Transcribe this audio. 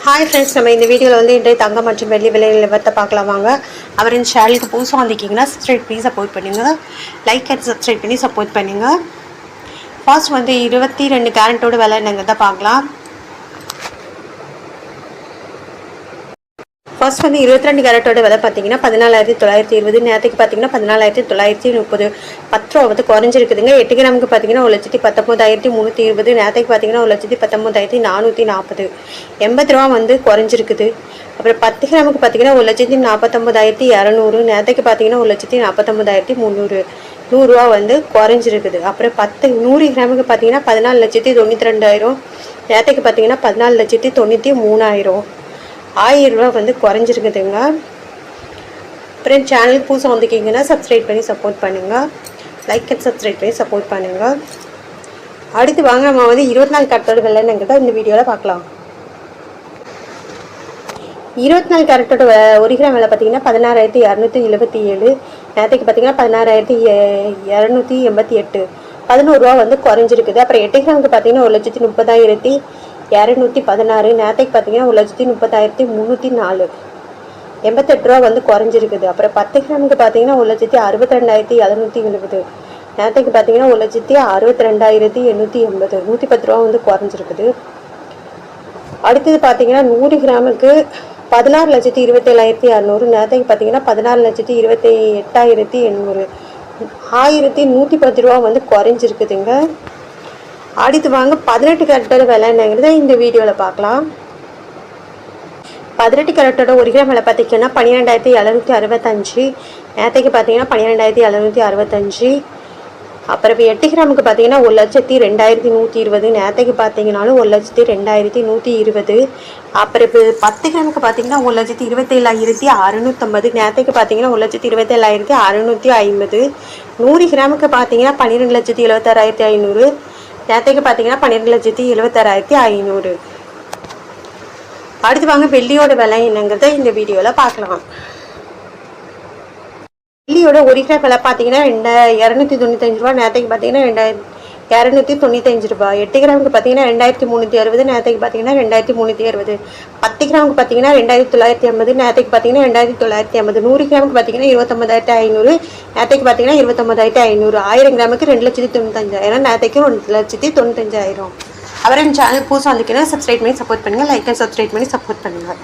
Hi friends, நம்ம இந்த வீடியோவில் வந்து இன்றைய தங்கம் மற்றும் வெள்ளி விலை நிலவரத்தை பார்க்கலாம் வாங்க. அவர் இந்த சேனலுக்கு புதுசாக வந்திருக்கீங்கன்னா சப்ஸ்கிரைப் பண்ணி சப்போர்ட் பண்ணுங்கள். லைக் அண்ட் சப்ஸ்கிரைப் பண்ணி சப்போர்ட் பண்ணுங்கள். ஃபர்ஸ்ட் வந்து 22 கேரட்டோட விலை என்னங்க தான் பார்க்கலாம். ஃபர்ஸ்ட் வந்து 22 கேரட்டோட விலை பார்த்தீங்கன்னா 14,920. நேரத்துக்கு பார்த்தீங்கன்னா 14,930. 10 ரூபா வந்து குறைஞ்சிருக்குதுங்க. 8 கிராமுக்கு பார்த்தீங்கன்னா 1,19,320. நேரத்துக்கு பார்த்தீங்கன்னா 1,19,440. 80 ரூபா வந்து குறைஞ்சிருக்குது. அப்புறம் 10 கிராமுக்கு பார்த்தீங்கன்னா 1,49,200. நேரத்துக்கு பார்த்தீங்கன்னா 1,49,300. 100 ரூபா வந்து குறைஞ்சிருக்குது. அப்புறம் 100 கிராமுக்கு பார்த்தீங்கன்னா 14,92,000. நேரத்துக்கு பார்த்தீங்கன்னா 14,93,000. 1000 ரூபா வந்து குறைஞ்சிருக்குதுங்க. அப்புறம் சேனல் புதுசாக வந்துக்கிங்கன்னா சப்ஸ்கிரைப் பண்ணி சப்போர்ட் பண்ணுங்கள். லைக் அண்ட் சப்ஸ்கிரைப் பண்ணி சப்போர்ட் பண்ணுங்கள். அடுத்து வாங்க நம்ம வந்து 24 கேரட்டோட விலைங்கிறத இந்த வீடியோவில் பார்க்கலாம். 24 கேரட்டோட 1 கிராம் விலை பார்த்தீங்கன்னா 16,277. நேரத்துக்கு பார்த்தீங்கன்னா 16,288. 11 ரூபா வந்து குறைஞ்சிருக்குது. அப்புறம் 8 கிராமுக்கு பார்த்தீங்கன்னா 1,30,216. நேரத்துக்கு பார்த்தீங்கன்னா 1,30,304. 88 ரூபா வந்து குறைஞ்சிருக்குது. அப்புறம் 10 கிராமுக்கு பார்த்தீங்கன்னா 1,62,770. நேரத்துக்கு பார்த்தீங்கன்னா 1,62,880. 110 ரூபா வந்து குறைஞ்சிருக்குது. அடுத்தது பார்த்தீங்கன்னா 100 கிராமுக்கு 16,27,600. நேரத்துக்கு பார்த்தீங்கன்னா 16,28,800. 1,110 ரூபா வந்து குறைஞ்சிருக்குதுங்க. அடுத்து வாங்க 18 கேரட்டோட விலை என்னங்கிறத இந்த வீடியோவில் பார்க்கலாம். 18 கேரட்டோட 1 கிராம் விலை பார்த்தீங்கன்னா 12,765. நேரத்துக்கு பார்த்தீங்கன்னா 12,765. அப்புறம் 8 கிராமுக்கு பார்த்தீங்கன்னா 1,02,120. நேரத்துக்கு பார்த்தீங்கன்னாலும் 1,02,120. அப்புறம் 10 கிராமுக்கு பார்த்தீங்கன்னா 1,27,650. நேரத்துக்கு பார்த்தீங்கன்னா 1,27,650. 100 கிராமுக்கு பார்த்தீங்கன்னா 12,76,500. நேரத்துக்கு பார்த்தீங்கன்னா 12,76,500. அடுத்து வாங்க வெள்ளியோட விலை என்னங்கிறத இந்த வீடியோவில் பார்க்கலாம். வெள்ளியோட 1 கிராம் விலை பார்த்தீங்கன்னா 295 ரூபா. நேரத்துக்கு பார்த்தீங்கன்னா 295 ரூபா. 8 கிராமுக்கு பார்த்தீங்கன்னா 2,360. நேரத்துக்கு பார்த்தீங்கன்னா 2,360. 10 கிராமுக்கு பார்த்தீங்கன்னா 2,950. நேரத்துக்கு பார்த்தீங்கன்னா 2,950. 100 கிராமுக்கு பார்த்தீங்கன்னா 29,500. நேரத்துக்கு பார்த்தீங்கன்னா 29,500. 1000 கிராமுக்கு 2,95,000. நேரத்துக்கு 1,95,000. அவரை சேனல் புதுசாக வந்துக்கிறேன். சப்ஸ்கிரைப் பண்ணி சப்போர்ட் பண்ணுங்கள். லைக் அண்ட் சப்ஸ்கிரைப் பண்ணி சப்போர்ட் பண்ணுங்கள்.